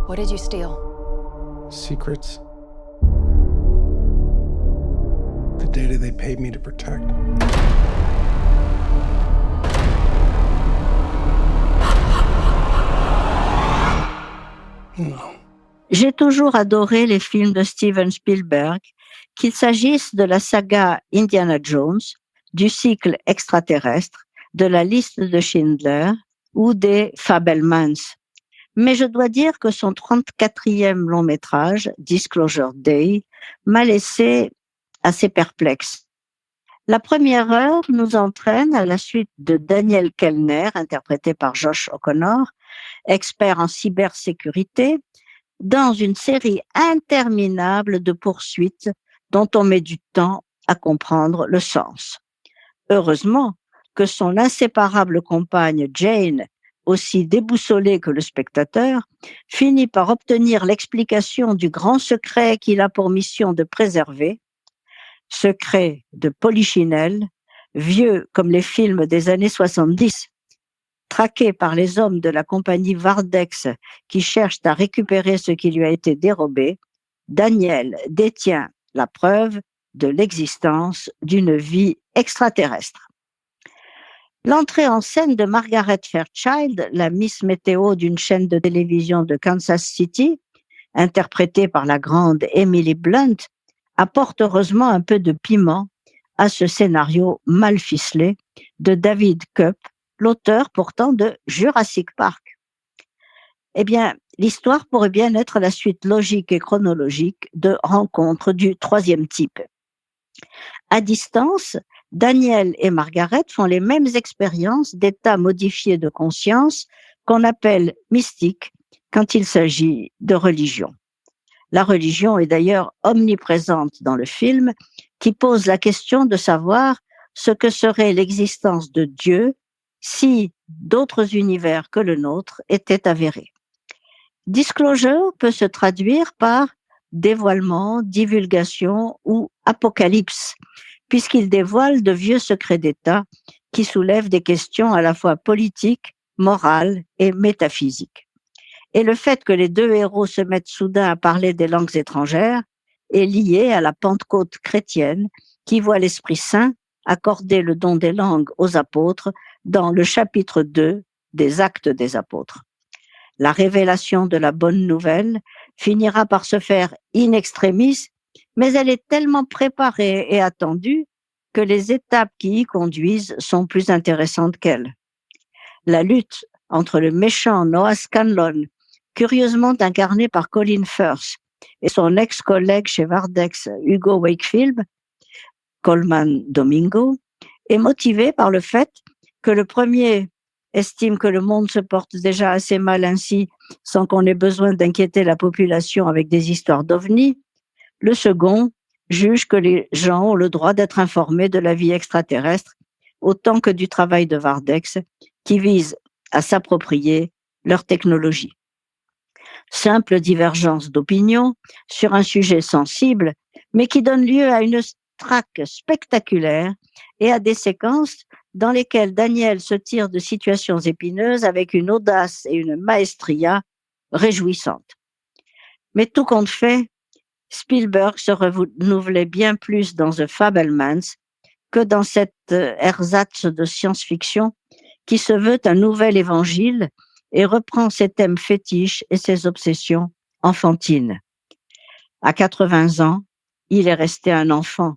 What did you steal? Secrets. The data they paid me to protect. No. J'ai toujours adoré les films de Steven Spielberg, qu'il s'agisse de la saga Indiana Jones, du cycle extraterrestre, de la liste de Schindler ou des Fabelmans. Mais je dois dire que son 34e long métrage, Disclosure Day, m'a laissé assez perplexe. La première heure nous entraîne à la suite de Daniel Kellner, interprété par Josh O'Connor, expert en cybersécurité, dans une série interminable de poursuites dont on met du temps à comprendre le sens. Heureusement que son inséparable compagne Jane, aussi déboussolée que le spectateur, finit par obtenir l'explication du grand secret qu'il a pour mission de préserver, secret de Polichinelle, vieux comme les films des années 70. Traqué par les hommes de la compagnie Vardex qui cherchent à récupérer ce qui lui a été dérobé, Daniel détient la preuve de l'existence d'une vie extraterrestre. L'entrée en scène de Margaret Fairchild, la Miss Météo d'une chaîne de télévision de Kansas City, interprétée par la grande Emily Blunt, apporte heureusement un peu de piment à ce scénario mal ficelé de David Koepp, l'auteur pourtant de Jurassic Park. Eh bien, l'histoire pourrait bien être la suite logique et chronologique de Rencontres du troisième type. À distance, Daniel et Margaret font les mêmes expériences d'états modifiés de conscience qu'on appelle mystiques quand il s'agit de religion. La religion est d'ailleurs omniprésente dans le film, qui pose la question de savoir ce que serait l'existence de Dieu si d'autres univers que le nôtre étaient avérés. Disclosure peut se traduire par dévoilement, divulgation ou apocalypse, puisqu'il dévoile de vieux secrets d'État qui soulèvent des questions à la fois politiques, morales et métaphysiques. Et le fait que les deux héros se mettent soudain à parler des langues étrangères est lié à la Pentecôte chrétienne qui voit l'Esprit Saint accorder le don des langues aux apôtres dans le chapitre 2 des Actes des Apôtres. La révélation de la bonne nouvelle finira par se faire in extremis, mais elle est tellement préparée et attendue que les étapes qui y conduisent sont plus intéressantes qu'elle. La lutte entre le méchant Noah Scanlon, curieusement incarné par Colin Firth, et son ex-collègue chez Vardex, Hugo Wakefield, Coleman Domingo, est motivée par le fait que le premier estime que le monde se porte déjà assez mal ainsi sans qu'on ait besoin d'inquiéter la population avec des histoires d'ovnis. Le second juge que les gens ont le droit d'être informés de la vie extraterrestre autant que du travail de Vardex qui vise à s'approprier leur technologie. Simple divergence d'opinion sur un sujet sensible, mais qui donne lieu à une traque spectaculaire et à des séquences dans lesquelles Daniel se tire de situations épineuses avec une audace et une maestria réjouissantes. Mais tout compte fait, Spielberg se renouvelait bien plus dans The Fabelmans que dans cette ersatz de science-fiction qui se veut un nouvel évangile et reprend ses thèmes fétiches et ses obsessions enfantines. À 80 ans, il est resté un enfant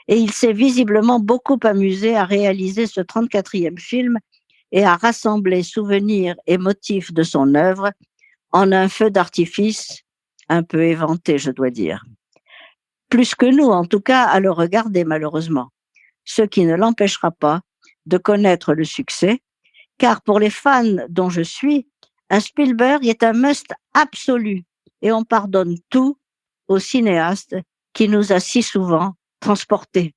et il s'est visiblement beaucoup amusé à réaliser ce 34e film et à rassembler souvenirs et motifs de son œuvre en un feu d'artifice un peu éventé, je dois dire. Plus que nous, en tout cas, à le regarder malheureusement, ce qui ne l'empêchera pas de connaître le succès, car pour les fans dont je suis, un Spielberg est un must absolu et on pardonne tout au cinéaste qui nous a si souvent transportés.